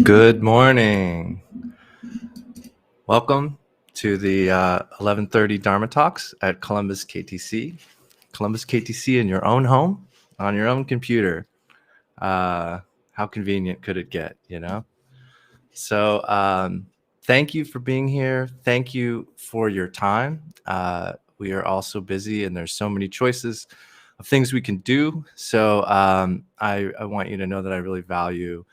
Good morning. Welcome to the 11:30 Dharma Talks at Columbus KTC. Columbus KTC in your own home, on your own computer. How convenient could it get, you know? So thank you for being here. Thank you for your time. We are all so busy and there's so many choices of things we can do. So I want you to know that I really value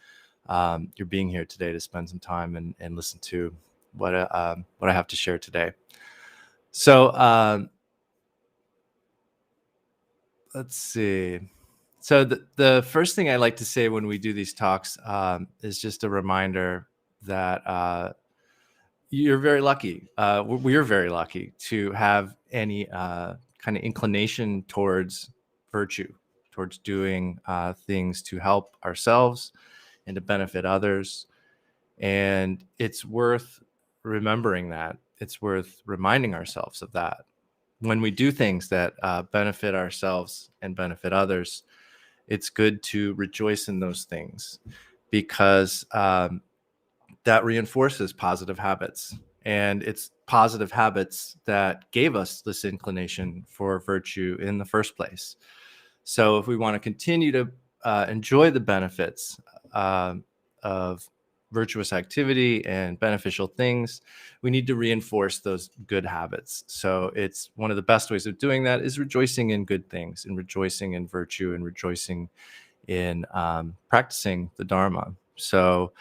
your being here today to spend some time and listen to what I have to share today. So let's see. So the first thing I like to say when we do these talks is just a reminder that you're very lucky. We're very lucky to have any kind of inclination towards virtue, towards doing things to help ourselves and to benefit others. And it's worth remembering that. It's worth reminding ourselves of that. When we do things that benefit ourselves and benefit others, it's good to rejoice in those things because that reinforces positive habits. And it's positive habits that gave us this inclination for virtue in the first place. So if we want to continue to enjoy the benefits of virtuous activity and beneficial things, we need to reinforce those good habits. So it's one of the best ways of doing that is rejoicing in good things and rejoicing in virtue and rejoicing in practicing the Dharma. So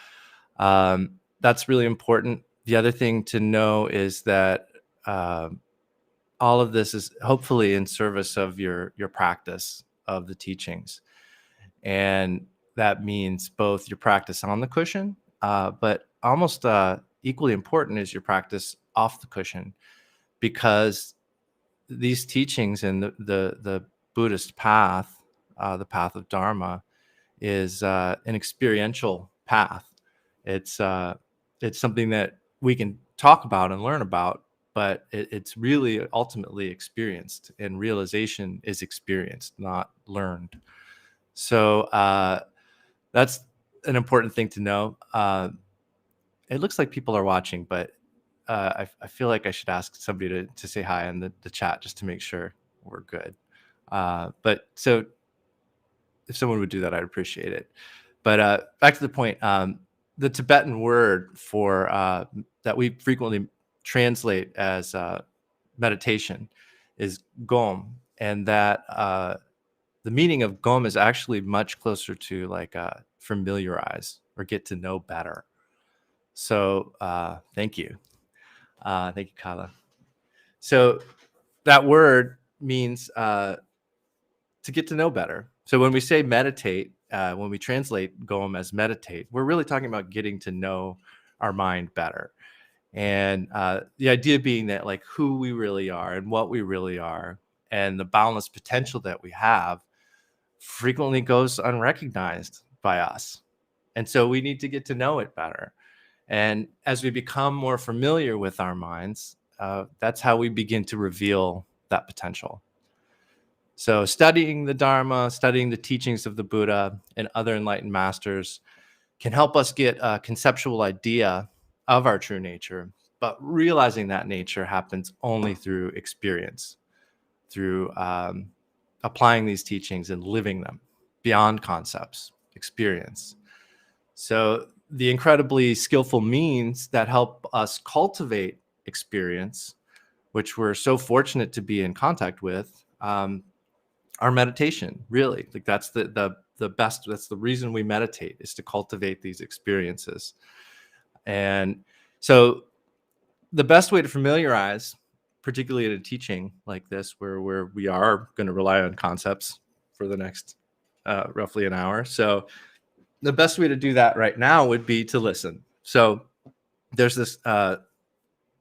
that's really important. The other thing to know is that all of this is hopefully in service of your practice of the teachings. And that means both your practice on the cushion, but almost equally important is your practice off the cushion, because these teachings in the Buddhist path, the path of Dharma, is an experiential path. It's something that we can talk about and learn about, but it's really ultimately experienced, and realization is experienced, not learned. So that's an important thing to know. It looks like people are watching, but I feel like I should ask somebody to say hi in the chat just to make sure we're good. But so if someone would do that, I'd appreciate it. But back to the point, the Tibetan word for that we frequently translate as meditation is gom, and that the meaning of gom is actually much closer to like familiarize or get to know better. So thank you. Thank you, Kala. So that word means to get to know better. So when we say meditate, when we translate gom as meditate, we're really talking about getting to know our mind better. And the idea being that like who we really are and what we really are and the boundless potential that we have frequently goes unrecognized by us. And so we need to get to know it better. And as we become more familiar with our minds, that's how we begin to reveal that potential. So studying the Dharma, studying the teachings of the Buddha and other enlightened masters can help us get a conceptual idea of our true nature, but realizing that nature happens only through experience, through applying these teachings and living them beyond concepts, experience. So the incredibly skillful means that help us cultivate experience, which we're so fortunate to be in contact with, our meditation. Really, like that's the best. That's the reason we meditate, is to cultivate these experiences. And so the best way to familiarize, particularly in a teaching like this, where we are going to rely on concepts for the next roughly an hour. So the best way to do that right now would be to listen. So there's this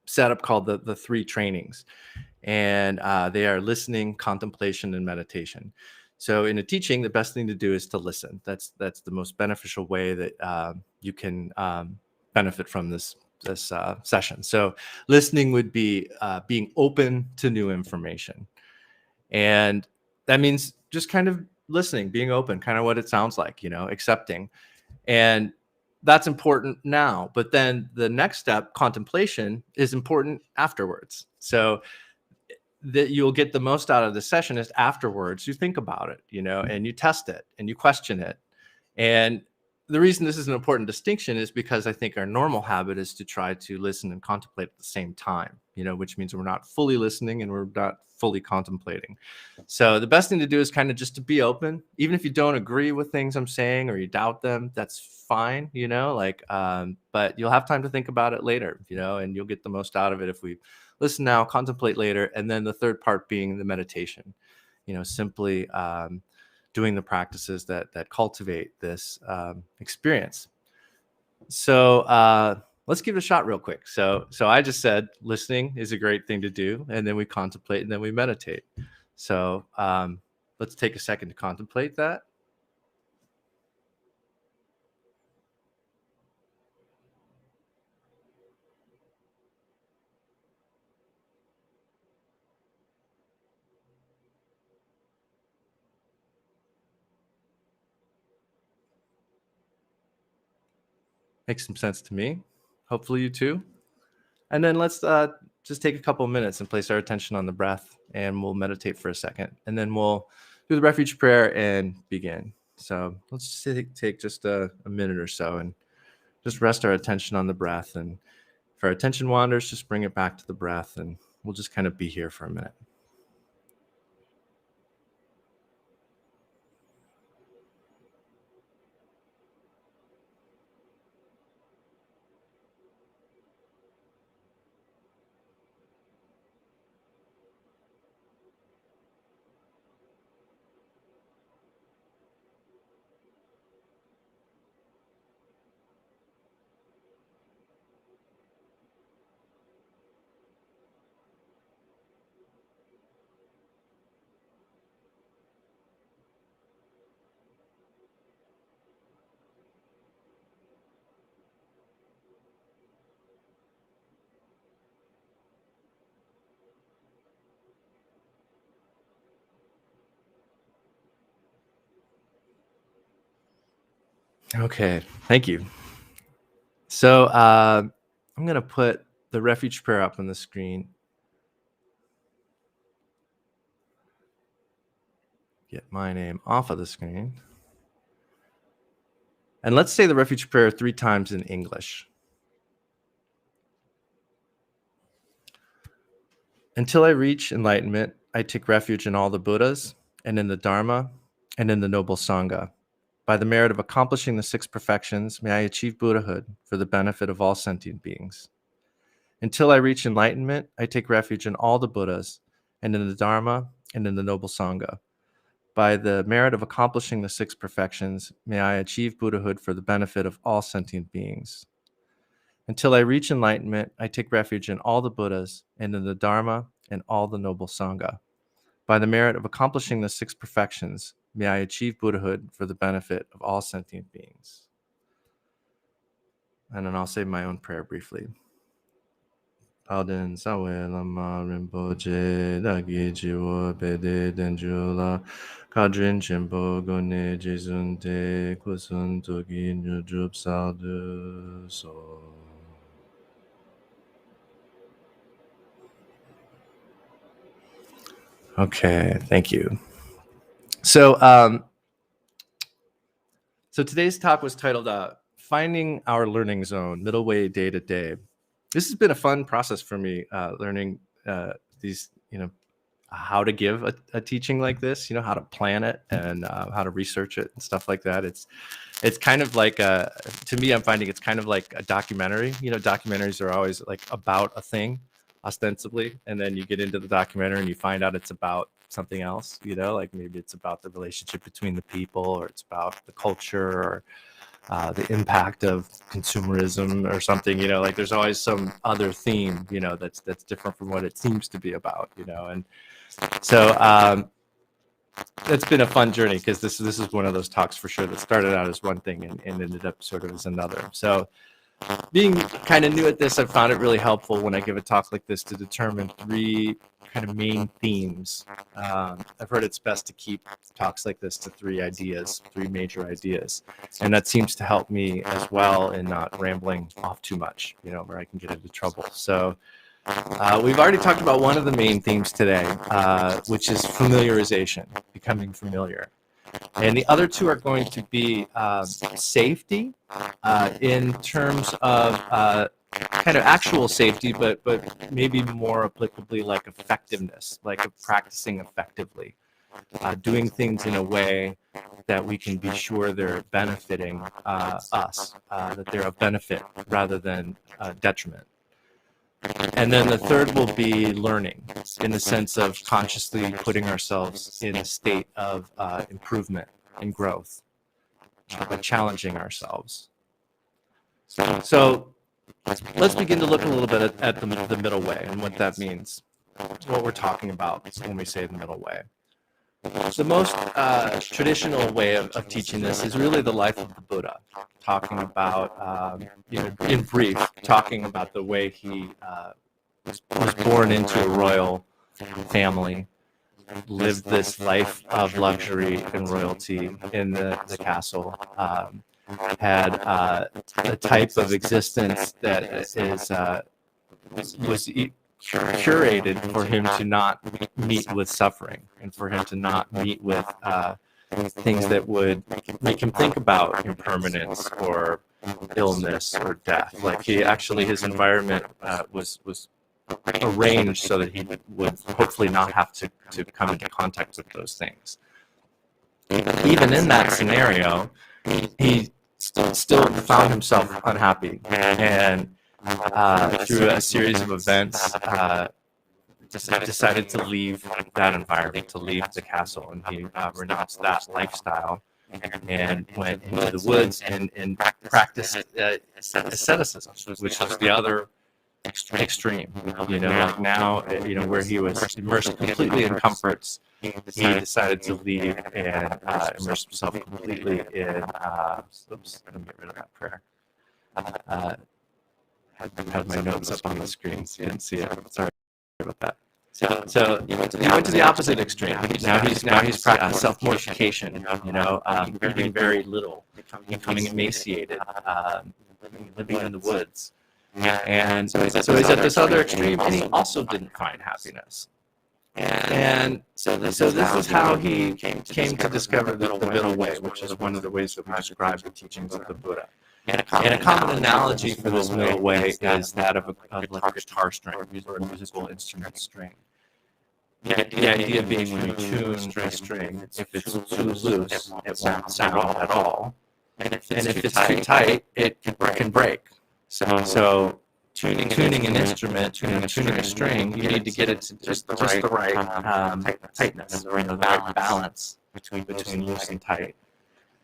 setup called the three trainings, and they are listening, contemplation, and meditation. So in a teaching, the best thing to do is to listen. That's the most beneficial way that you can benefit from this session. So listening would be being open to new information, and that means just kind of listening, being open, kind of what it sounds like, accepting. And that's important now. But then the next step, contemplation, is important afterwards. So that you'll get the most out of the session is afterwards you think about it, and you test it and you question it. And the reason this is an important distinction is because I think our normal habit is to try to listen and contemplate at the same time, which means we're not fully listening and we're not fully contemplating. So the best thing to do is kind of just to be open, even if you don't agree with things I'm saying or you doubt them, that's fine, but you'll have time to think about it later, and you'll get the most out of it if we listen now, contemplate later. And then the third part being the meditation, simply doing the practices that cultivate this experience. So let's give it a shot real quick. So I just said listening is a great thing to do, and then we contemplate, and then we meditate. So let's take a second to contemplate that. Makes some sense to me. Hopefully you too. And then let's just take a couple of minutes and place our attention on the breath, and we'll meditate for a second. And then we'll do the Refuge Prayer and begin. So let's just take just a minute or so and just rest our attention on the breath. And if our attention wanders, just bring it back to the breath, and we'll just kind of be here for a minute. Okay, thank you. So I'm going to put the Refuge Prayer up on the screen. Get my name off of the screen. And let's say the Refuge Prayer 3 times in English. Until I reach enlightenment, I take refuge in all the Buddhas, and in the Dharma, and in the noble Sangha. By the merit of accomplishing the 6 perfections, may I achieve Buddhahood for the benefit of all sentient beings. Until I reach enlightenment, I take refuge in all the Buddhas, and in the Dharma, and in the noble Sangha. By the merit of accomplishing the 6 perfections, may I achieve Buddhahood for the benefit of all sentient beings. Until I reach enlightenment, I take refuge in all the Buddhas, and in the Dharma, and all the noble Sangha. By the merit of accomplishing the 6 perfections, may I achieve Buddhahood for the benefit of all sentient beings. And then I'll say my own prayer briefly. Pauden sawe lama Rinpoche dagi jiwo pede denjula kadrin chenpo gone jizun te kusun togi nyujup saldu so. Okay, thank you. So today's talk was titled Finding Our Learning Zone, Middle Way, Day to Day. This has been a fun process for me, learning these, how to give a teaching like this, how to plan it and how to research it and stuff like that. It's kind of like, to me, I'm finding it's kind of like a documentary. Documentaries are always like about a thing, ostensibly, and then you get into the documentary and you find out it's about something else, like maybe it's about the relationship between the people, or it's about the culture, or the impact of consumerism or something, like there's always some other theme, that's different from what it seems to be about, and so it's been a fun journey, because this is one of those talks for sure that started out as one thing and ended up sort of as another. So being kind of new at this, I've found it really helpful when I give a talk like this to determine three kind of main themes. I've heard it's best to keep talks like this to three major ideas. And that seems to help me as well in not rambling off too much, where I can get into trouble. So we've already talked about one of the main themes today, which is familiarization, becoming familiar. And the other two are going to be safety in terms of kind of actual safety, but maybe more applicably like effectiveness, like practicing effectively, doing things in a way that we can be sure they're benefiting us, that they're of benefit rather than detriment. And then the third will be learning, in the sense of consciously putting ourselves in a state of improvement and growth, by challenging ourselves. So let's begin to look a little bit at the middle way and what that means, what we're talking about when we say the middle way. The most traditional way of teaching this is really the life of the Buddha, talking about, in brief, talking about the way he was born into a royal family, lived this life of luxury and royalty in the castle, had a type of existence that was curated for him to not meet with suffering and for him to not meet with things that would make him think about impermanence or illness or death. Like his environment was arranged so that he would hopefully not have to come into contact with those things. Even in that scenario, he still found himself unhappy, and through a series of events, decided to leave that environment, to leave the castle, and he renounced that lifestyle and went into the woods and practiced asceticism, which was the other extreme. Like now, where he was immersed completely in comforts, he decided to leave and immerse himself completely in. Oops, let me get rid of that prayer. I had my notes up on the screen, so you didn't see it. Sorry about that. So he went to the opposite extreme. Now he's practicing self-mortification. Eating very little, becoming emaciated, living in the woods. And so he's at this other extreme, and he also didn't find happiness. And so this is how he came to discover the middle way, which is one of the ways that we describe the teachings of the Buddha. And a common analogy for this middle way is that of like a guitar string or a musical instrument string. The idea being when you tune a string, if it's too loose, it won't sound at all. And if it's too tight, it can break. So tuning an instrument, tuning a string, you need to get it to just the right tightness, or the right balance between loose and tight.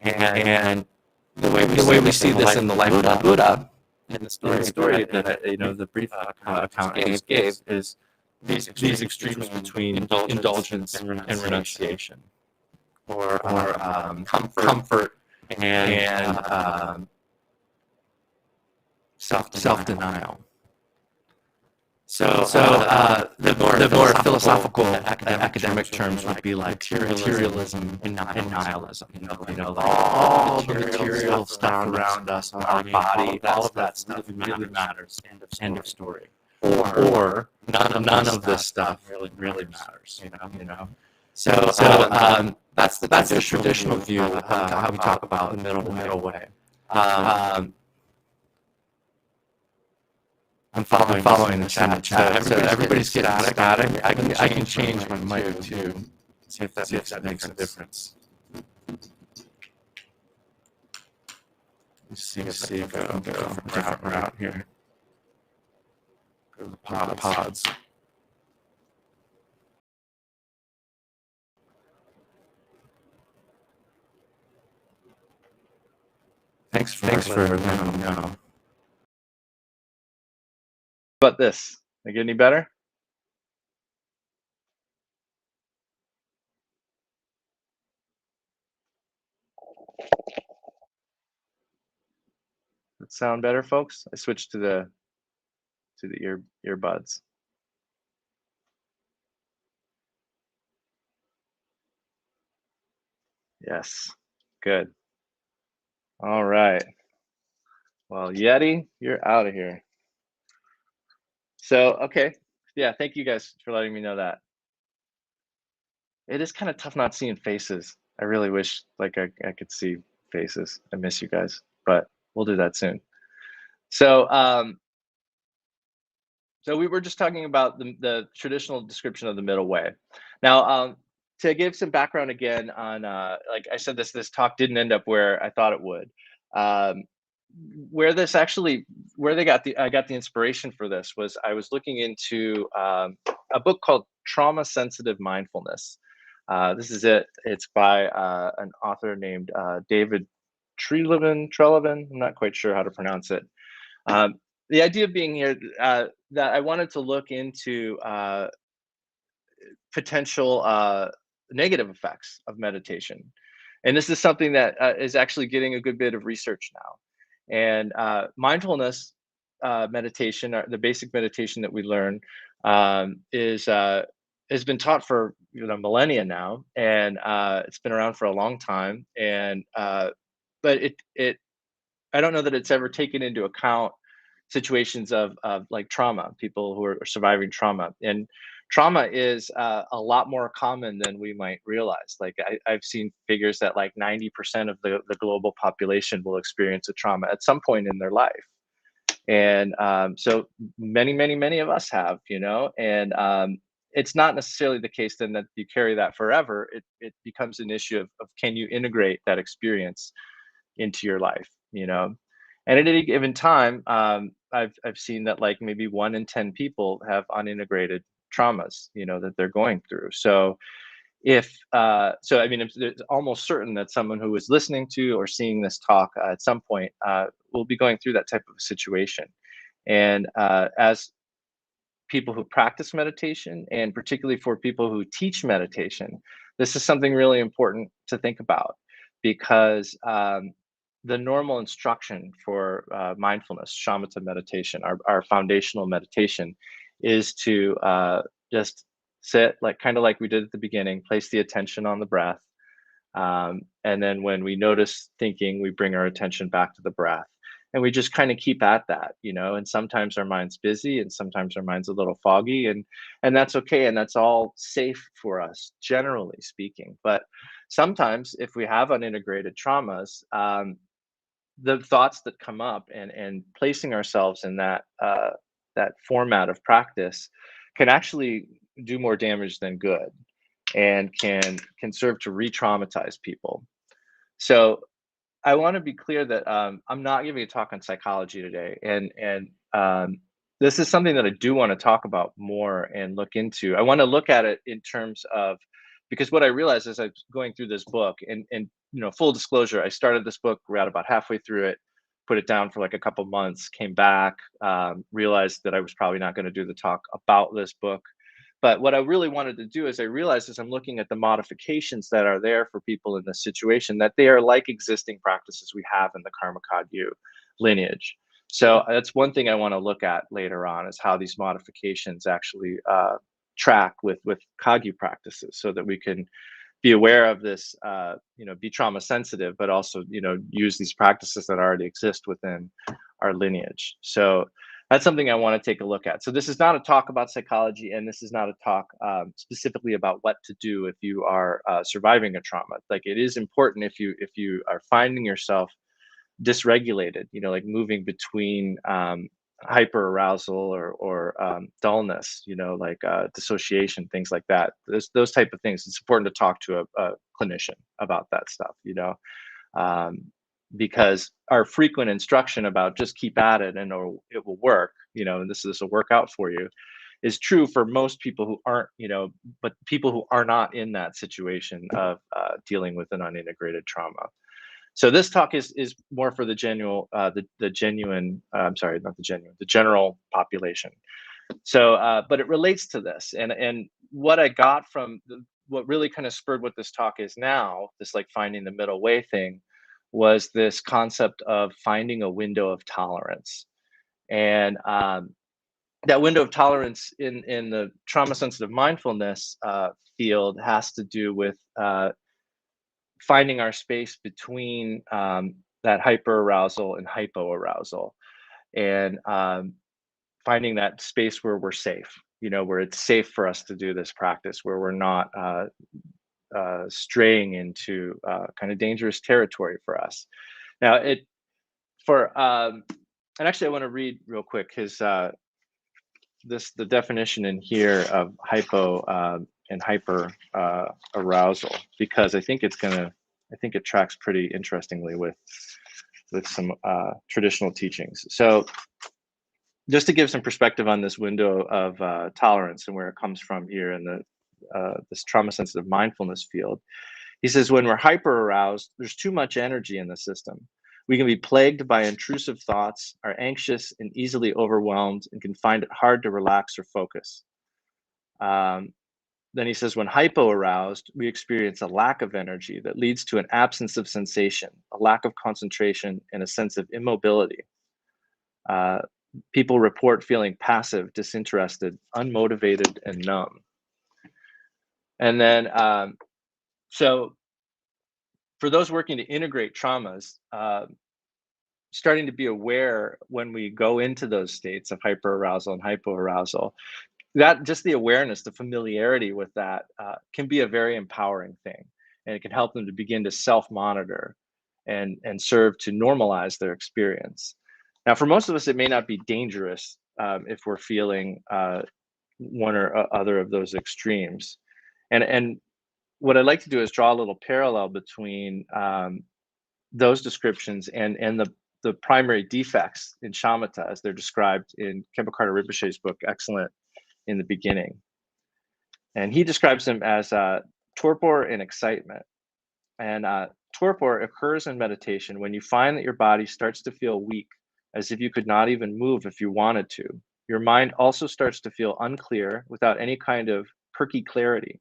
And the way we see this in the life of the Buddha, in the story that the brief account I just gave, is these extremes between indulgence and renunciation, or comfort and self-denial. So the more philosophical academic terms would be like materialism and nihilism. Like all the material stuff around us, our body, all of that stuff really matters. End of story. Or none of this stuff really matters. So that's the traditional view of how we talk about the middle way. I'm following the chat. So everybody's getting static. I can change my mic too. See if that makes a difference. Let's see if I can go a different route here. Go to the pods. Thanks for letting me know. How about this? They get any better? sound better, folks? I switched to the earbuds. Yes. Good. All right. Well, Yeti, you're out of here. So, okay. Yeah, thank you guys for letting me know that. It is kind of tough not seeing faces. I really wish like I could see faces. I miss you guys, but we'll do that soon. So, so we were just talking about the traditional description of the middle way. Now, to give some background again on, like I said, this talk didn't end up where I thought it would. Um, where this actually, where I got the inspiration for this was I was looking into a book called Trauma Sensitive Mindfulness. This is it. It's by an author named David Treleaven. I'm not quite sure how to pronounce it. Um, the idea being here that I wanted to look into potential negative effects of meditation. And this is something that is actually getting a good bit of research now. And mindfulness meditation, the basic meditation that we learn, is has been taught for millennia now, and it's been around for a long time. And but it I don't know that it's ever taken into account situations of like trauma, people who are surviving trauma. And trauma is a lot more common than we might realize. Like I've seen figures that like 90% of the global population will experience a trauma at some point in their life. And so many of us have, and it's not necessarily the case then that you carry that forever. It becomes an issue of can you integrate that experience into your life, and at any given time, I've seen that like maybe 1 in 10 people have unintegrated traumas, that they're going through. So if so I mean it's almost certain that someone who is listening to or seeing this talk at some point will be going through that type of a situation. And as people who practice meditation, and particularly for people who teach meditation, this is something really important to think about, because the normal instruction for mindfulness, shamatha meditation, our foundational meditation, is to just sit, like kind of like we did at the beginning, place the attention on the breath, and then when we notice thinking, we bring our attention back to the breath. And we just kind of keep at that, and sometimes our mind's busy and sometimes our mind's a little foggy, and that's okay. And that's all safe for us, generally speaking. But sometimes if we have unintegrated traumas, the thoughts that come up, and placing ourselves in that format of practice can actually do more damage than good, and can serve to re-traumatize people. So I want to be clear that I'm not giving a talk on psychology today, and this is something that I do want to talk about more and look into. I want to look at it in terms of, because what I realized as I was going through this book, and full disclosure, I started this book, we're at about halfway through it, put it down for like a couple months, came back, realized that I was probably not going to do the talk about this book. But what I really wanted to do is I realized as I'm looking at the modifications that are there for people in this situation, that they are like existing practices we have in the Karma Kagyu lineage. So that's one thing I want to look at later on, is how these modifications actually track with Kagyu practices, so that we can be aware of this, be trauma sensitive, but also, use these practices that already exist within our lineage. So that's something I want to take a look at. So this is not a talk about psychology, and this is not a talk specifically about what to do if you are surviving a trauma. Like, it is important if you are finding yourself dysregulated, like moving between hyper arousal or dullness, like dissociation, things like that. Those type of things. It's important to talk to a clinician about that stuff, um, because our frequent instruction about just keep at it and or it will work, and this will work out for you, is true for most people who aren't, but people who are not in that situation of dealing with an unintegrated trauma. So this talk is more for the genuine, the genuine. I'm sorry, not the genuine, the general population. So, but it relates to this, and what I got from what really kind of spurred what this talk is now, this like finding the middle way thing, was this concept of finding a window of tolerance. And that window of tolerance in the trauma sensitive mindfulness field has to do with finding our space between that hyper arousal and hypo arousal, and finding that space where we're safe, where it's safe for us to do this practice, where we're not straying into kind of dangerous territory for us. Now, and actually, I want to read real quick his the definition in here of hypo and hyper arousal, because I think it tracks pretty interestingly with some traditional teachings. So just to give some perspective on this window of tolerance and where it comes from here in this trauma sensitive mindfulness field, he says, when we're hyper aroused, there's too much energy in the system. We can be plagued by intrusive thoughts, are anxious and easily overwhelmed, and can find it hard to relax or focus. Then he says, when hypo aroused, we experience a lack of energy that leads to an absence of sensation, a lack of concentration, and a sense of immobility. People report feeling passive, disinterested, unmotivated, and numb. And then, so for those working to integrate traumas, starting to be aware when we go into those states of hyperarousal and hypoarousal, that just the awareness, the familiarity with that can be a very empowering thing, and it can help them to begin to self-monitor and serve to normalize their experience. Now, for most of us, it may not be dangerous if we're feeling one or other of those extremes. And what I'd like to do is draw a little parallel between those descriptions and the primary defects in shamatha as they're described in Khenpo Rinpoche's book, Excellent in the Beginning. And he describes them as torpor and excitement. And torpor occurs in meditation when you find that your body starts to feel weak, as if you could not even move if you wanted to. Your mind also starts to feel unclear without any kind of perky clarity.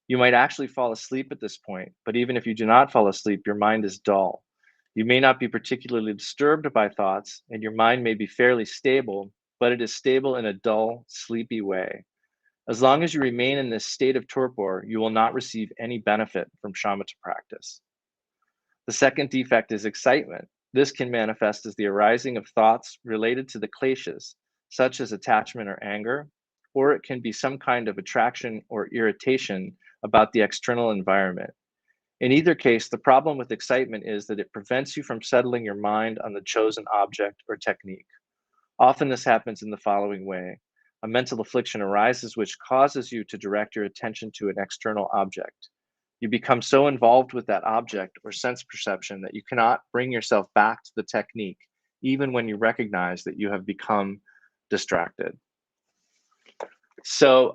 You might actually fall asleep at this point, but even if you do not fall asleep, your mind is dull. You may not be particularly disturbed by thoughts, and your mind may be fairly stable, but it is stable in a dull, sleepy way. As long as you remain in this state of torpor, you will not receive any benefit from shamatha practice. The second defect is excitement. This can manifest as the arising of thoughts related to the kleshas, such as attachment or anger, or it can be some kind of attraction or irritation about the external environment. In either case, the problem with excitement is that it prevents you from settling your mind on the chosen object or technique. Often this happens in the following way. A mental affliction arises which causes you to direct your attention to an external object. You become so involved with that object or sense perception that you cannot bring yourself back to the technique, even when you recognize that you have become distracted. So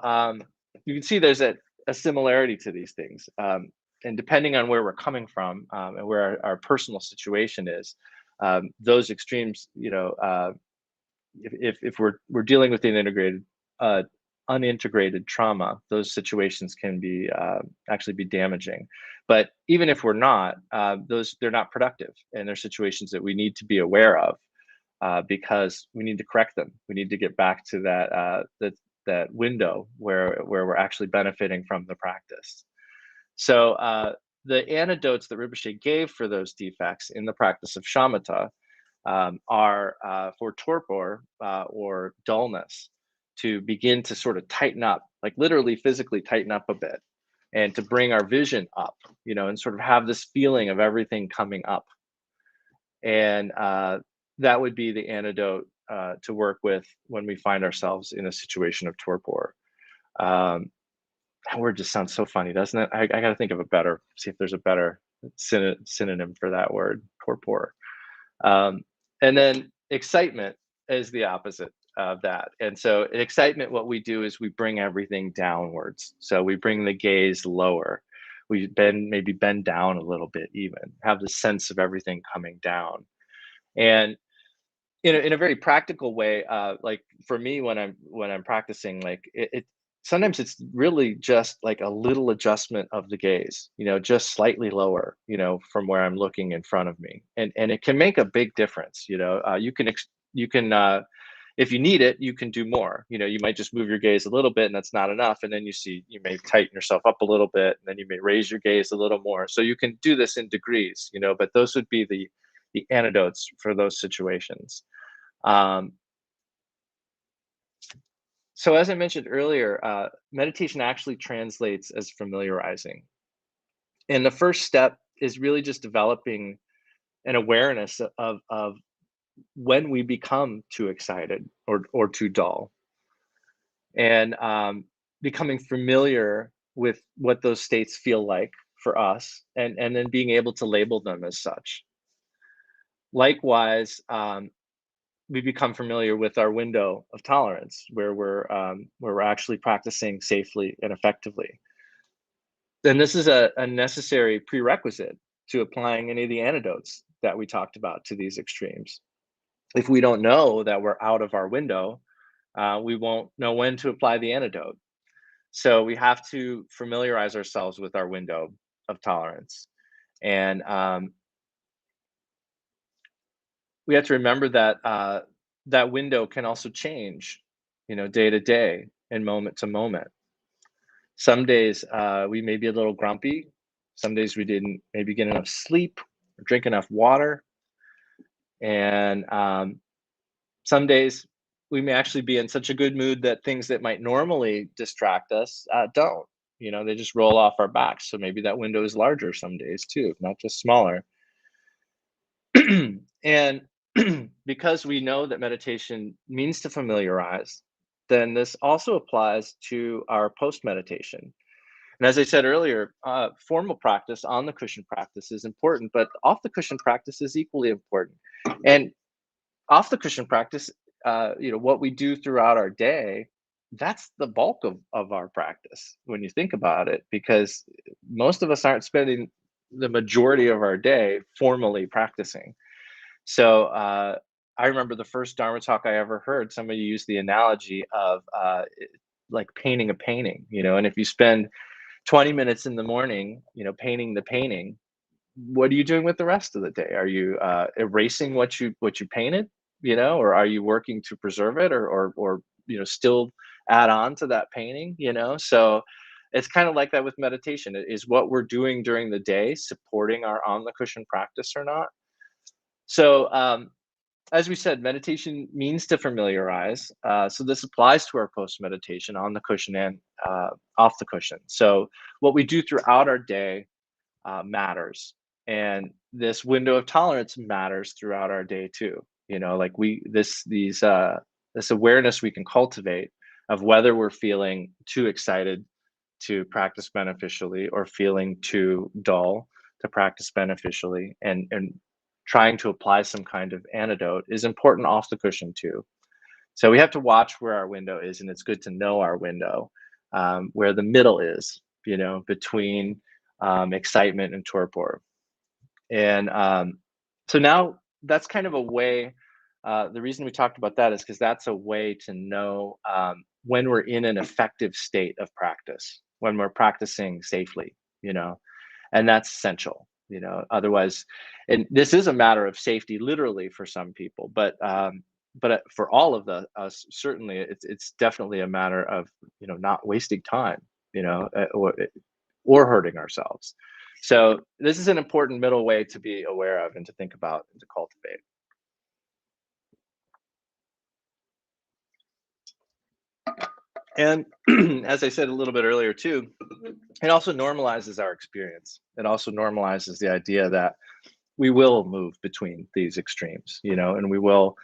you can see there's a similarity to these things. And depending on where we're coming from and where our personal situation is, those extremes, if we're dealing with an unintegrated trauma, those situations can be actually be damaging. But even if we're not, they're not productive, and they're situations that we need to be aware of because we need to correct them. We need to get back to that window where we're actually benefiting from the practice. So the antidotes that Rinpoche gave for those defects in the practice of shamatha are for torpor or dullness, to begin to sort of tighten up, like literally physically tighten up a bit, and to bring our vision up, and sort of have this feeling of everything coming up. And that would be the antidote to work with when we find ourselves in a situation of torpor. That word just sounds so funny, doesn't it? I got to think of see if there's a better synonym for that word, torpor. And then excitement is the opposite of that. And so in excitement, what we do is we bring everything downwards. So we bring the gaze lower. We maybe bend down a little bit, even have the sense of everything coming down. And in a very practical way, like for me, when I'm practicing, like sometimes it's really just like a little adjustment of the gaze, just slightly lower, from where I'm looking in front of me. And it can make a big difference. You can, if you need it, you can do more. You might just move your gaze a little bit and that's not enough. And then you may tighten yourself up a little bit and then you may raise your gaze a little more. So you can do this in degrees, but those would be the antidotes for those situations. Um, So as I mentioned earlier, meditation actually translates as familiarizing. And the first step is really just developing an awareness of when we become too excited or too dull, and becoming familiar with what those states feel like for us, and then being able to label them as such. Likewise, we become familiar with our window of tolerance, where we're actually practicing safely and effectively. And this is a necessary prerequisite to applying any of the antidotes that we talked about to these extremes. If we don't know that we're out of our window, we won't know when to apply the antidote. So we have to familiarize ourselves with our window of tolerance. And we have to remember that that window can also change, day to day and moment to moment. Some days we may be a little grumpy. Some days we didn't maybe get enough sleep or drink enough water. And some days we may actually be in such a good mood that things that might normally distract us don't. They just roll off our backs. So maybe that window is larger some days too, not just smaller. And because we know that meditation means to familiarize, then this also applies to our post meditation. And as I said earlier, formal practice, on the cushion practice is important, but off the cushion practice is equally important. And off the cushion practice, what we do throughout our day, that's the bulk of our practice when you think about it, because most of us aren't spending the majority of our day formally practicing. So I remember the first Dharma talk I ever heard, somebody used the analogy of like painting a painting, and if you spend 20 minutes in the morning, painting the painting, what are you doing with the rest of the day? Are you erasing what you painted, or are you working to preserve it, or still add on to that painting, So it's kind of like that with meditation. Is what we're doing during the day supporting our on the cushion practice or not? So as we said, meditation means to familiarize. So this applies to our post meditation on the cushion and off the cushion. So what we do throughout our day matters, and this window of tolerance matters throughout our day too. Like this awareness we can cultivate of whether we're feeling too excited to practice beneficially or feeling too dull to practice beneficially, and trying to apply some kind of antidote is important off the cushion too. So we have to watch where our window is, and it's good to know our window, where the middle is, between excitement and torpor. And so now that's kind of a way. The reason we talked about that is because that's a way to know when we're in an effective state of practice, when we're practicing safely, and that's essential. Otherwise, and this is a matter of safety, literally for some people, but for all of us, certainly, it's definitely a matter of not wasting time, or hurting ourselves. So this is an important middle way to be aware of and to think about and to cultivate. And as I said a little bit earlier too, it also normalizes our experience. It also normalizes the idea that we will move between these extremes, and we will,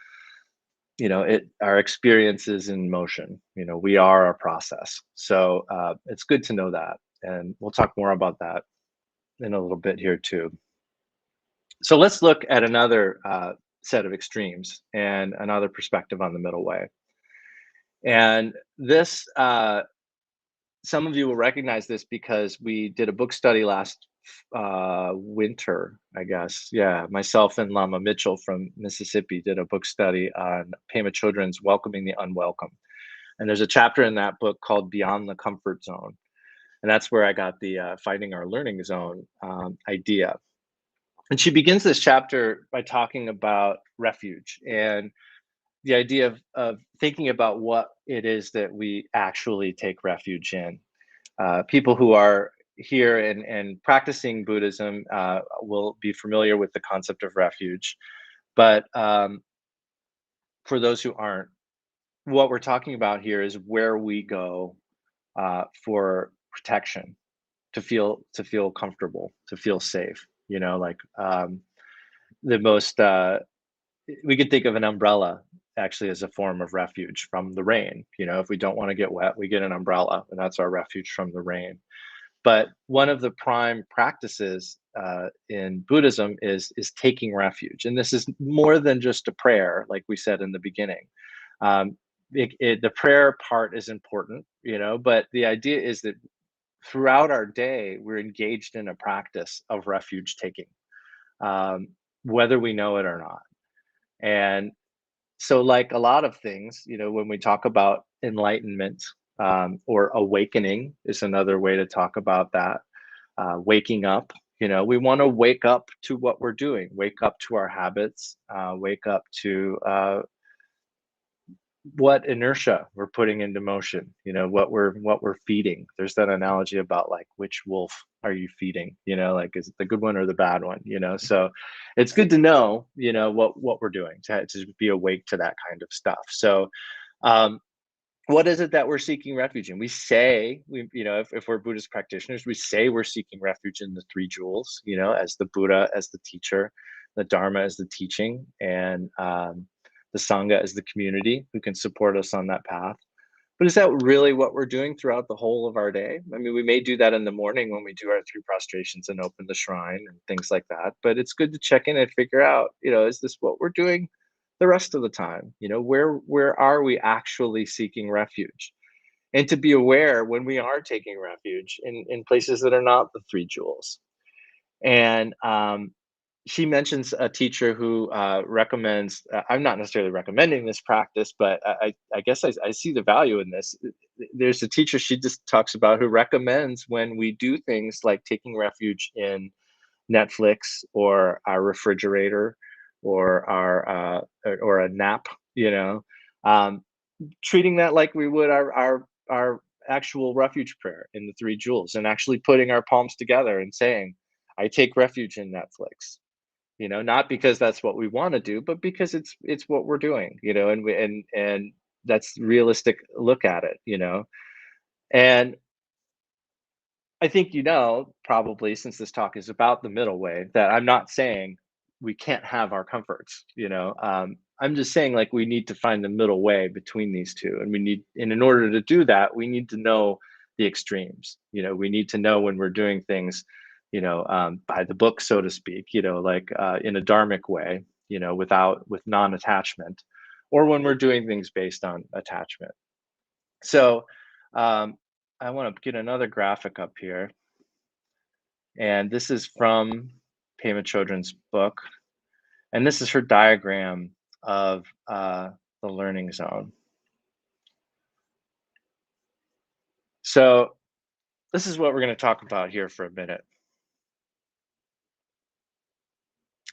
our experience is in motion. We are a process. So it's good to know that. And we'll talk more about that in a little bit here too. So let's look at another set of extremes and another perspective on the middle way. And this, some of you will recognize this because we did a book study last winter, I guess. Yeah, myself and Lama Mitchell from Mississippi did a book study on Pema Chödron's Welcoming the Unwelcome. And there's a chapter in that book called Beyond the Comfort Zone. And that's where I got the finding our learning zone idea. And she begins this chapter by talking about refuge and the idea of thinking about what it is that we actually take refuge in. People who are here and practicing Buddhism will be familiar with the concept of refuge. But for those who aren't, what we're talking about here is where we go for protection, to feel comfortable, to feel safe. Like the most we could think of an umbrella actually as a form of refuge from the rain. If we don't want to get wet, we get an umbrella, and that's our refuge from the rain. But one of the prime practices in Buddhism is taking refuge, and this is more than just a prayer, like we said in the beginning. The prayer part is important, but the idea is that throughout our day we're engaged in a practice of refuge taking, whether we know it or not. And so, like a lot of things, when we talk about enlightenment, or awakening is another way to talk about that. Waking up, we want to wake up to what we're doing, wake up to our habits, wake up to what inertia we're putting into motion, what we're feeding. There's that analogy about like which wolf are you feeding, like is it the good one or the bad one, so it's good to know, what we're doing, to be awake to that kind of stuff. So what is it that we're seeking refuge in? We say, if we're Buddhist practitioners, we say we're seeking refuge in the three jewels, as the Buddha as the teacher, the Dharma as the teaching, and the Sangha as the community who can support us on that path. But is that really what we're doing throughout the whole of our day? I mean, we may do that in the morning when we do our three prostrations and open the shrine and things like that. But it's good to check in and figure out, is this what we're doing the rest of the time? Where are we actually seeking refuge? And to be aware when we are taking refuge in places that are not the three jewels. And she mentions a teacher who recommends, I'm not necessarily recommending this practice, but I guess I see the value in this. There's a teacher she just talks about who recommends when we do things like taking refuge in Netflix or our refrigerator or or a nap, um, treating that like we would our actual refuge prayer in the three jewels, and actually putting our palms together and saying, I take refuge in Netflix, not because that's what we want to do, but because it's what we're doing, and that's realistic look at it, and I think, probably since this talk is about the middle way, that I'm not saying we can't have our comforts, I'm just saying like we need to find the middle way between these two, and in order to do that, we need to know the extremes. We need to know when we're doing things, by the book, so to speak, like in a dharmic way, with non-attachment, or when we're doing things based on attachment. So um, I want to get another graphic up here. And this is from Pema Chödron's book. And this is her diagram of the learning zone. So this is what we're going to talk about here for a minute.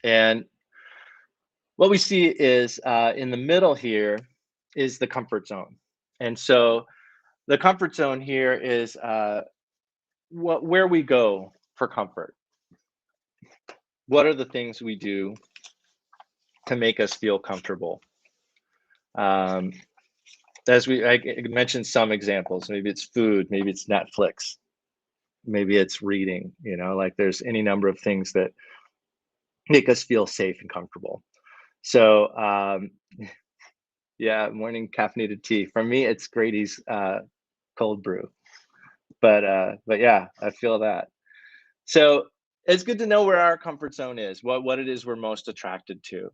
And what we see is in the middle here is the comfort zone. And so the comfort zone here is where we go for comfort. What are the things we do to make us feel comfortable? As I mentioned some examples, maybe it's food, maybe it's Netflix, maybe it's reading, like there's any number of things that make us feel safe and comfortable. So yeah, morning caffeinated tea. For me, it's Grady's cold brew. But yeah, I feel that. So it's good to know where our comfort zone is, what it is we're most attracted to.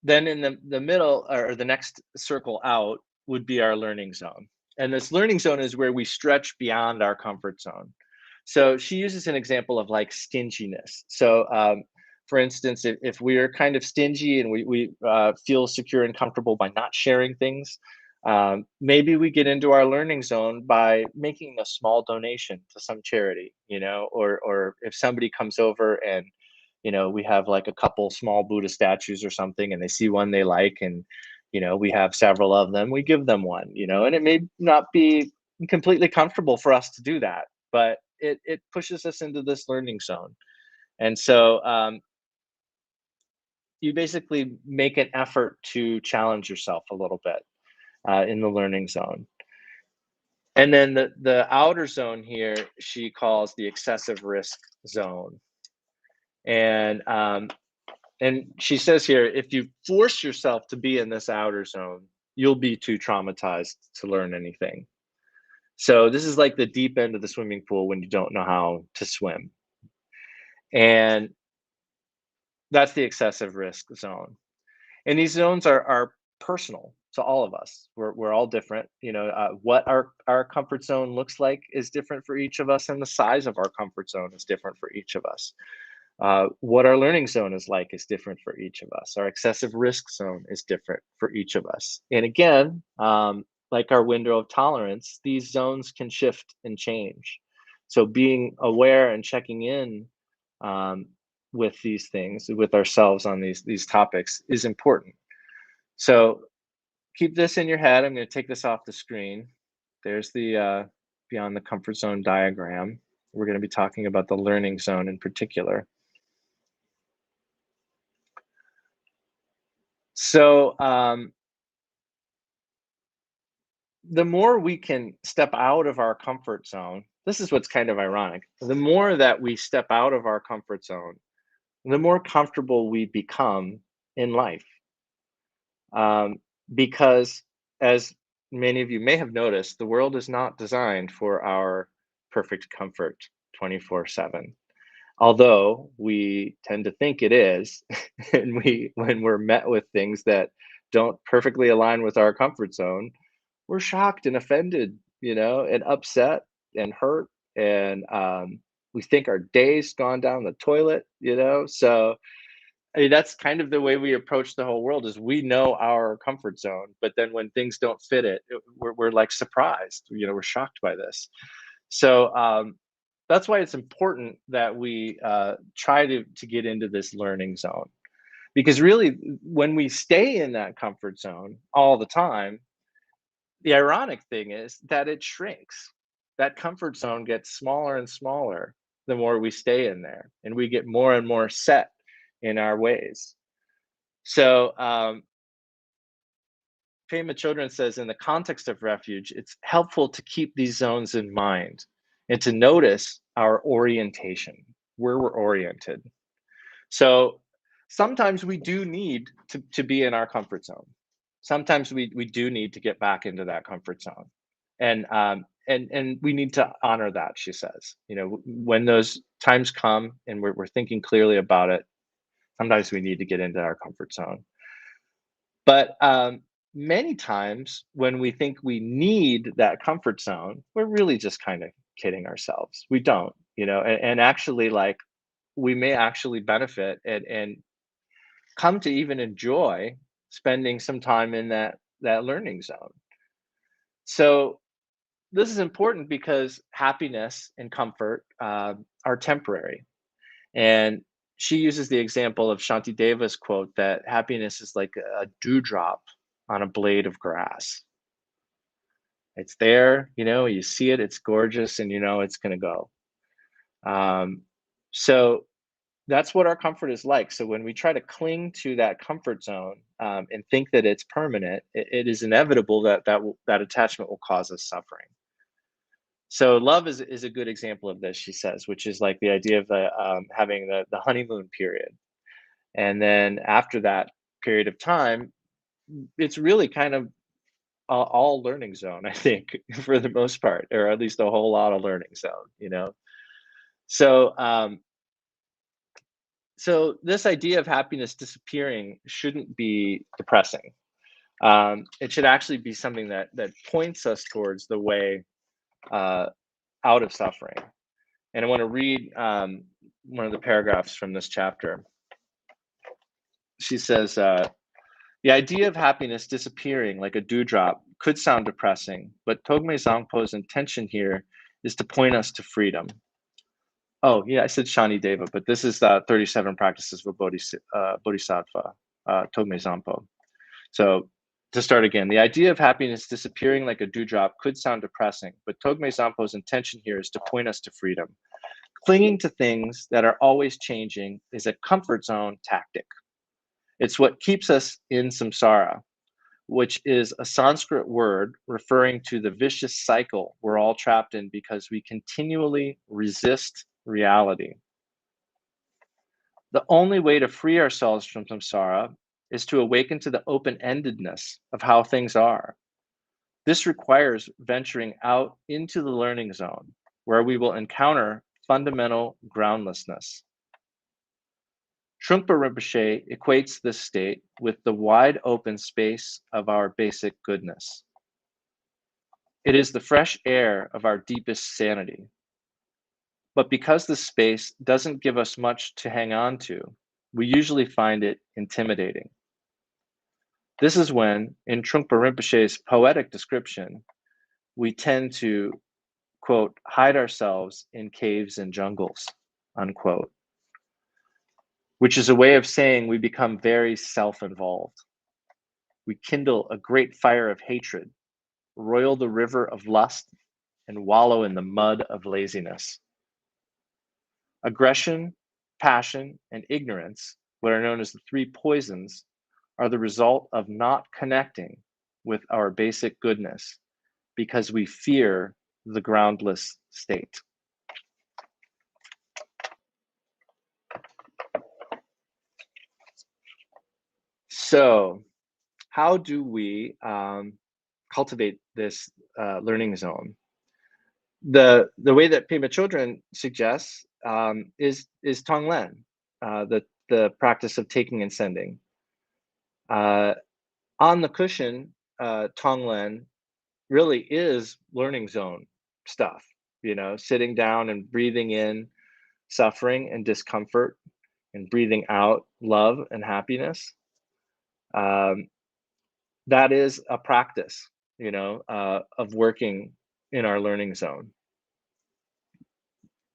Then in the middle, or the next circle out, would be our learning zone. And this learning zone is where we stretch beyond our comfort zone. So she uses an example of like stinginess. So for instance, if we're kind of stingy and we feel secure and comfortable by not sharing things, Maybe we get into our learning zone by making a small donation to some charity, or if somebody comes over and, we have like a couple small Buddha statues or something, and they see one they like, and, we have several of them, we give them one, and it may not be completely comfortable for us to do that, but it pushes us into this learning zone. And so you basically make an effort to challenge yourself a little bit in the learning zone. And then the outer zone here, she calls the excessive risk zone. And she says here, if you force yourself to be in this outer zone, you'll be too traumatized to learn anything. So this is like the deep end of the swimming pool when you don't know how to swim. And that's the excessive risk zone. And these zones are personal to all of us. We're all different. What our comfort zone looks like is different for each of us, and the size of our comfort zone is different for each of us. What our learning zone is like is different for each of us. Our excessive risk zone is different for each of us. And again, like our window of tolerance, these zones can shift and change. So being aware and checking in with these things, with ourselves on these topics, is important. So keep this in your head. I'm going to take this off the screen. There's the beyond the comfort zone diagram. We're going to be talking about the learning zone in particular. So the more we can step out of our comfort zone, this is what's kind of ironic. The more that we step out of our comfort zone, the more comfortable we become in life. Because, as many of you may have noticed, the world is not designed for our perfect comfort 24/7. Although we tend to think it is, and when we're met with things that don't perfectly align with our comfort zone, we're shocked and offended, and upset and hurt, and we think our day's gone down the toilet, So I mean, that's kind of the way we approach the whole world. Is we know our comfort zone, but then when things don't fit it, we're like surprised. We're shocked by this. So that's why it's important that we try to get into this learning zone, because really, when we stay in that comfort zone all the time, the ironic thing is that it shrinks. That comfort zone gets smaller and smaller the more we stay in there, and we get more and more set in our ways. So Pema Chödron says, in the context of refuge, it's helpful to keep these zones in mind and to notice our orientation, where we're oriented. So sometimes we do need to be in our comfort zone. Sometimes we do need to get back into that comfort zone. And we need to honor that, she says. When those times come and we're thinking clearly about it, sometimes we need to get into our comfort zone. But many times when we think we need that comfort zone, we're really just kind of kidding ourselves. We don't, and actually, like, we may actually benefit and come to even enjoy spending some time in that learning zone. So this is important because happiness and comfort are temporary. And she uses the example of Shantideva's quote that happiness is like a dewdrop on a blade of grass. It's there, you see it, it's gorgeous, and it's going to go. So that's what our comfort is like. So when we try to cling to that comfort zone and think that it's permanent, it is inevitable that attachment will cause us suffering. So love is a good example of this, she says, which is like the idea of having the honeymoon period. And then after that period of time, it's really kind of all learning zone, I think, for the most part, or at least a whole lot of learning zone. So, so this idea of happiness disappearing shouldn't be depressing. It should actually be something that points us towards the way out of suffering. And I want to read one of the paragraphs from this chapter. She says, The idea of happiness disappearing like a dewdrop could sound depressing, but Togme Zangpo's intention here is to point us to freedom. Oh, yeah, I said Shani Deva, but this is 37 practices of Bodhisattva, Togme Zangpo. So to start again, the idea of happiness disappearing like a dewdrop could sound depressing, but Togme Zangpo's intention here is to point us to freedom. Clinging to things that are always changing is a comfort zone tactic. It's what keeps us in samsara, which is a Sanskrit word referring to the vicious cycle we're all trapped in because we continually resist reality. The only way to free ourselves from samsara is to awaken to the open-endedness of how things are. This requires venturing out into the learning zone, where we will encounter fundamental groundlessness. Trungpa Rinpoche equates this state with the wide open space of our basic goodness. It is the fresh air of our deepest sanity. But because this space doesn't give us much to hang on to, we usually find it intimidating. This is when, in Trungpa Rinpoche's poetic description, we tend to, quote, hide ourselves in caves and jungles, unquote, which is a way of saying we become very self-involved. We kindle a great fire of hatred, roil the river of lust, and wallow in the mud of laziness. Aggression, passion, and ignorance, what are known as the three poisons, are the result of not connecting with our basic goodness because we fear the groundless state. So, how do we cultivate this learning zone? The way that Pema Chödron suggests is Tonglen, the practice of taking and sending. On the cushion, Tonglen really is learning zone stuff, sitting down and breathing in suffering and discomfort and breathing out love and happiness. That is a practice, of working in our learning zone.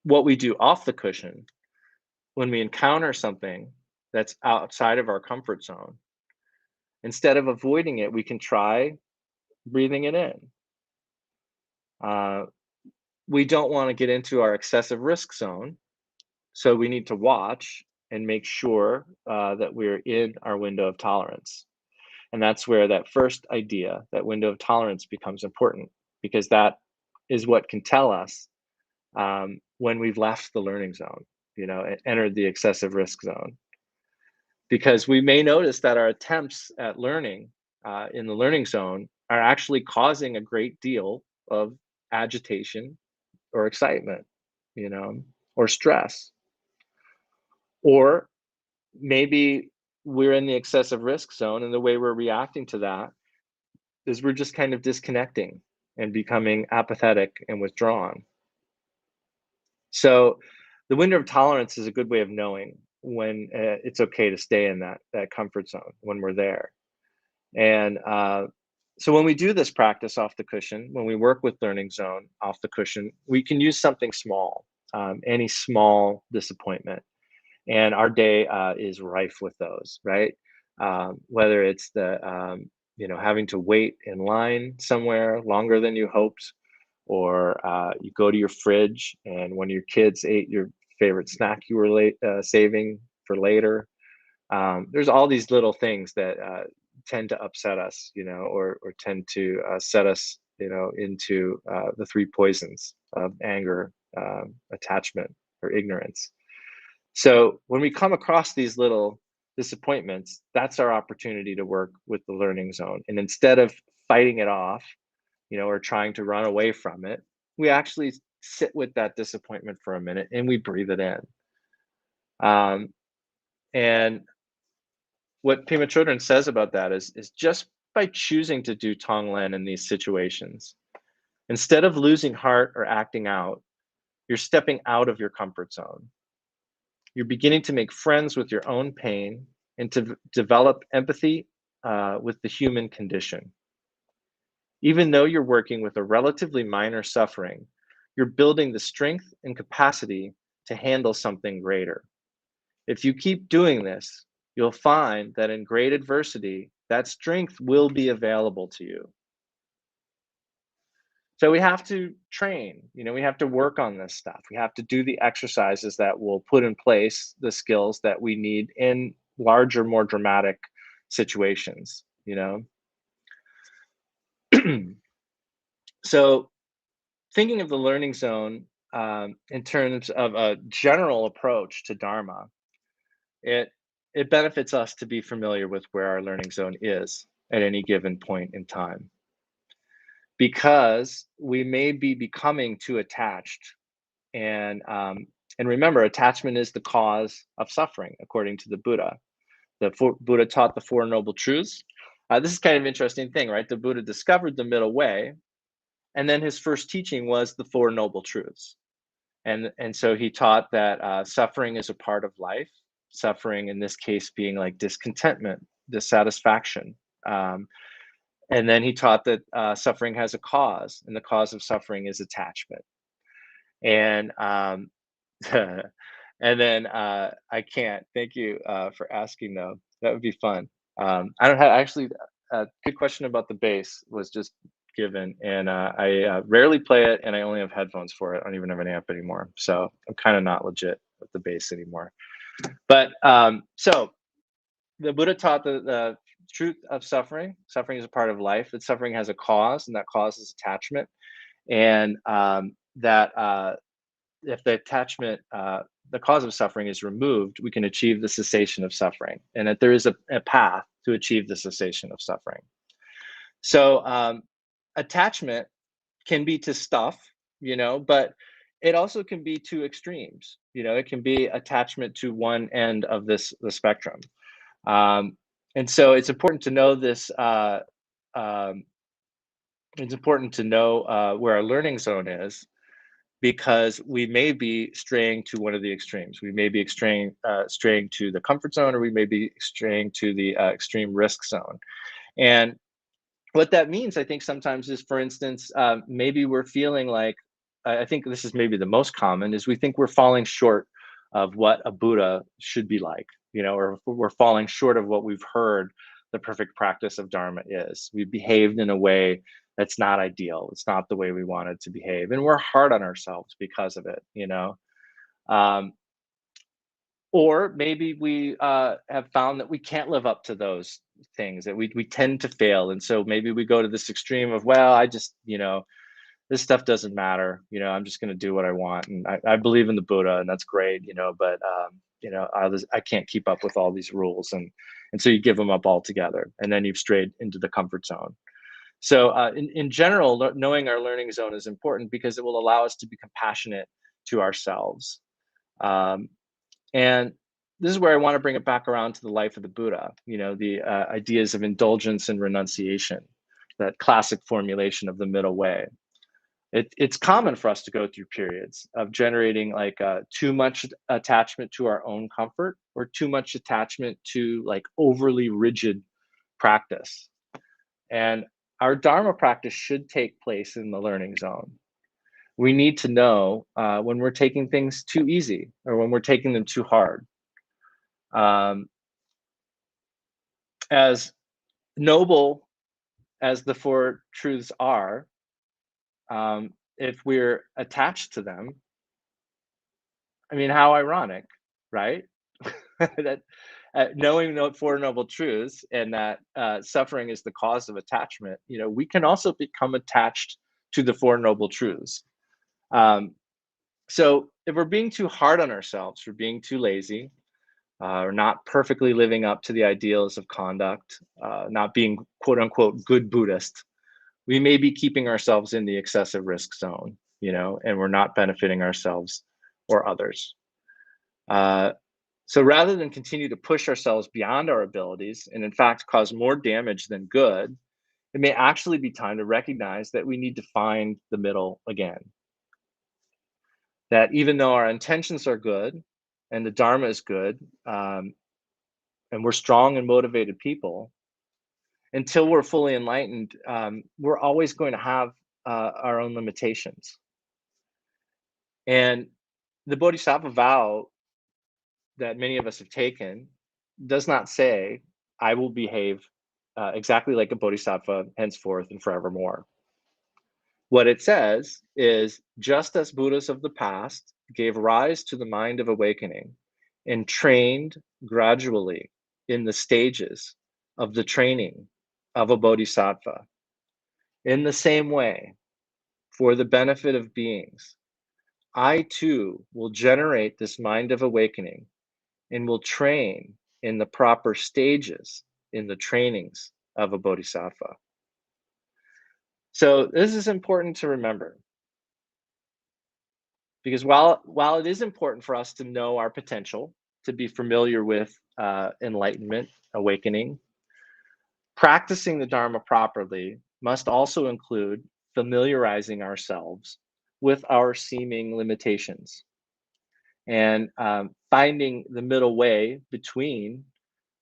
What we do off the cushion when we encounter something that's outside of our comfort zone, instead of avoiding it, we can try breathing it in. We don't want to get into our excessive risk zone, so we need to watch and make sure that we're in our window of tolerance. And that's where that first idea, that window of tolerance, becomes important, because that is what can tell us when we've left the learning zone, and entered the excessive risk zone. Because we may notice that our attempts at learning in the learning zone are actually causing a great deal of agitation or excitement, or stress. Or maybe we're in the excessive risk zone, and the way we're reacting to that is we're just kind of disconnecting and becoming apathetic and withdrawn. So the window of tolerance is a good way of knowing when it's okay to stay in that comfort zone when we're there. And so when we do this practice off the cushion, when we work with learning zone off the cushion, we can use something small, any small disappointment. And our day is rife with those, right? Whether it's having to wait in line somewhere longer than you hoped, or you go to your fridge and one of your kids ate your favorite snack you were saving for later. There's all these little things that tend to upset us, or tend to set us, into the three poisons of anger, attachment, or ignorance. So when we come across these little disappointments, that's our opportunity to work with the learning zone. And instead of fighting it off, or trying to run away from it, we actually sit with that disappointment for a minute and we breathe it in. And what Pema Chödron says about that is just by choosing to do Tonglen in these situations, instead of losing heart or acting out, you're stepping out of your comfort zone. You're beginning to make friends with your own pain and to develop empathy with the human condition. Even though you're working with a relatively minor suffering, you're building the strength and capacity to handle something greater. If you keep doing this, you'll find that in great adversity, that strength will be available to you. So we have to train, we have to work on this stuff. We have to do the exercises that will put in place the skills that we need in larger, more dramatic situations. So thinking of the learning zone in terms of a general approach to Dharma, it it benefits us to be familiar with where our learning zone is at any given point in time, because we may be becoming too attached. And remember, attachment is the cause of suffering, according to the Buddha. Buddha taught the Four Noble Truths. This is kind of an interesting thing, right? The Buddha discovered the middle way, and then his first teaching was the Four Noble Truths. And so he taught that suffering is a part of life. Suffering, in this case, being like discontentment, dissatisfaction. And then he taught that suffering has a cause, and the cause of suffering is attachment. And and then I can't. Thank you for asking, though. That would be fun. I don't have actually. A good question about the bass was just given, and I rarely play it, and I only have headphones for it. I don't even have an amp anymore, so I'm kind of not legit with the bass anymore. But so the Buddha taught the truth of suffering. Suffering is a part of life. That suffering has a cause, and that cause is attachment, and that if the attachment, the cause of suffering is removed, we can achieve the cessation of suffering, and that there is a path to achieve the cessation of suffering. So attachment can be to stuff, but it also can be to extremes. It can be attachment to one end of the spectrum. And so it's important to know this. It's important to know where our learning zone is, because we may be straying to one of the extremes. We may be straying to the comfort zone, or we may be straying to the extreme risk zone. And what that means, I think, sometimes is, for instance, maybe we're feeling like, I think this is maybe the most common, is we think we're falling short of what a Buddha should be like, or we're falling short of what we've heard the perfect practice of Dharma is. We've behaved in a way that's not ideal. It's not the way we wanted to behave. And we're hard on ourselves because of it. Or maybe we have found that we can't live up to those things, that we tend to fail. And so maybe we go to this extreme of, well, I just, this stuff doesn't matter. I'm just going to do what I want. And I believe in the Buddha, and that's great, but, I can't keep up with all these rules. And so you give them up altogether, and then you've strayed into the comfort zone. So in general, knowing our learning zone is important, because it will allow us to be compassionate to ourselves. And this is where I want to bring it back around to the life of the Buddha, the ideas of indulgence and renunciation, that classic formulation of the middle way. It's common for us to go through periods of generating like too much attachment to our own comfort, or too much attachment to like overly rigid practice. And our Dharma practice should take place in the learning zone. We need to know when we're taking things too easy, or when we're taking them too hard. As noble as the Four Truths are, if we're attached to them, I mean, how ironic, right? that knowing the Four Noble Truths, and that suffering is the cause of attachment, we can also become attached to the Four Noble Truths. So if we're being too hard on ourselves, we're being too lazy, or not perfectly living up to the ideals of conduct, not being quote unquote good Buddhist, we may be keeping ourselves in the excessive risk zone, and we're not benefiting ourselves or others. So rather than continue to push ourselves beyond our abilities, and in fact cause more damage than good, it may actually be time to recognize that we need to find the middle again. That even though our intentions are good, and the Dharma is good, and we're strong and motivated people, until we're fully enlightened, we're always going to have our own limitations. And the Bodhisattva vow that many of us have taken does not say, I will behave exactly like a Bodhisattva henceforth and forevermore. What it says is, just as Buddhas of the past gave rise to the mind of awakening and trained gradually in the stages of the training of a Bodhisattva, in the same way, for the benefit of beings, I too will generate this mind of awakening and will train in the proper stages in the trainings of a Bodhisattva. So this is important to remember, because while it is important for us to know our potential, to be familiar with enlightenment, awakening, practicing the Dharma properly must also include familiarizing ourselves with our seeming limitations and finding the middle way between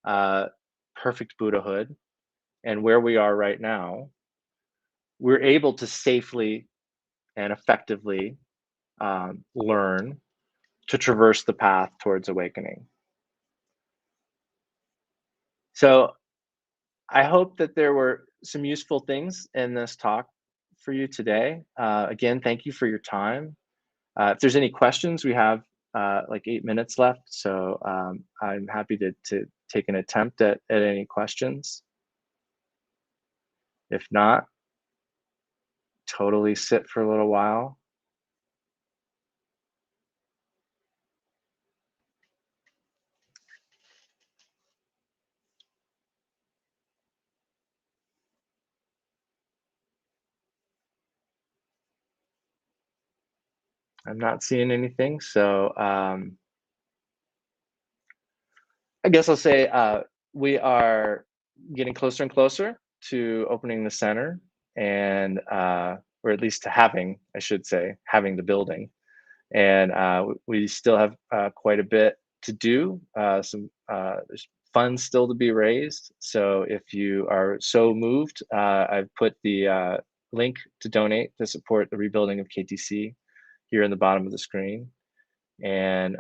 perfect Buddhahood and where we are right now. We're able to safely and effectively learn to traverse the path towards awakening. So I hope that there were some useful things in this talk for you today. Again, thank you for your time. If there's any questions, we have like 8 minutes left, so I'm happy to take an attempt at any questions. If not, totally sit for a little while. I'm not seeing anything, so I guess I'll say we are getting closer and closer to opening the center, and or at least to having, I should say, having the building. And we still have quite a bit to do. There's funds still to be raised. So if you are so moved, I've put the link to donate to support the rebuilding of KTC here in the bottom of the screen. And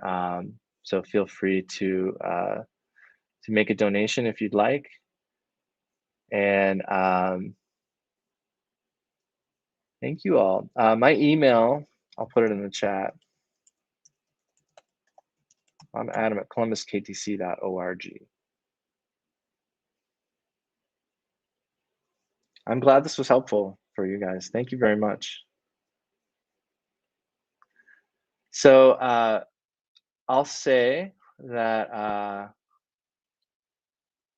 so feel free to make a donation if you'd like. And thank you all. My email, I'll put it in the chat. I'm Adam at columbusktc.org. I'm glad this was helpful for you guys. Thank you very much. So I'll say that,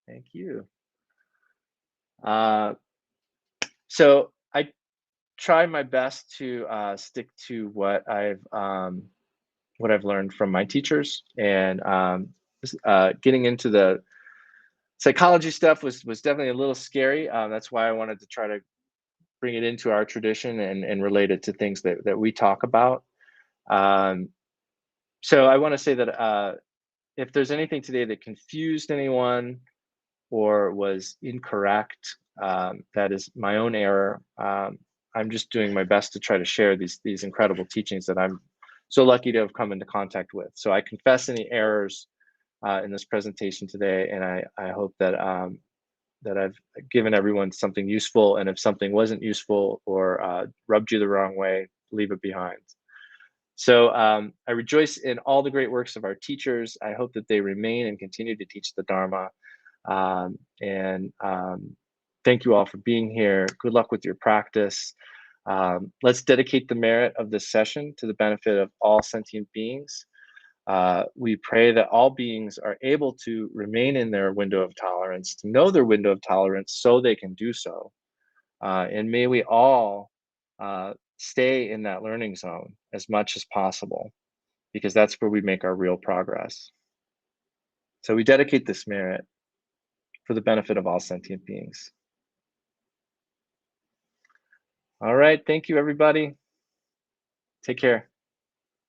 thank you. So I try my best to stick to what I've learned from my teachers, and getting into the psychology stuff was definitely a little scary. That's why I wanted to try to bring it into our tradition and relate it to things that we talk about. So I want to say that if there's anything today that confused anyone or was incorrect, that is my own error. I'm just doing my best to try to share these incredible teachings that I'm so lucky to have come into contact with. So I confess any errors in this presentation today, and I hope that that I've given everyone something useful. And if something wasn't useful or rubbed you the wrong way, leave it behind. So I rejoice in all the great works of our teachers. I hope that they remain and continue to teach the Dharma. And thank you all for being here. Good luck with your practice. Let's dedicate the merit of this session to the benefit of all sentient beings. We pray that all beings are able to remain in their window of tolerance, to know their window of tolerance so they can do so. And may we all stay in that learning zone as much as possible, because that's where we make our real progress. So we dedicate this merit for the benefit of all sentient beings. All right, thank you, everybody. Take care.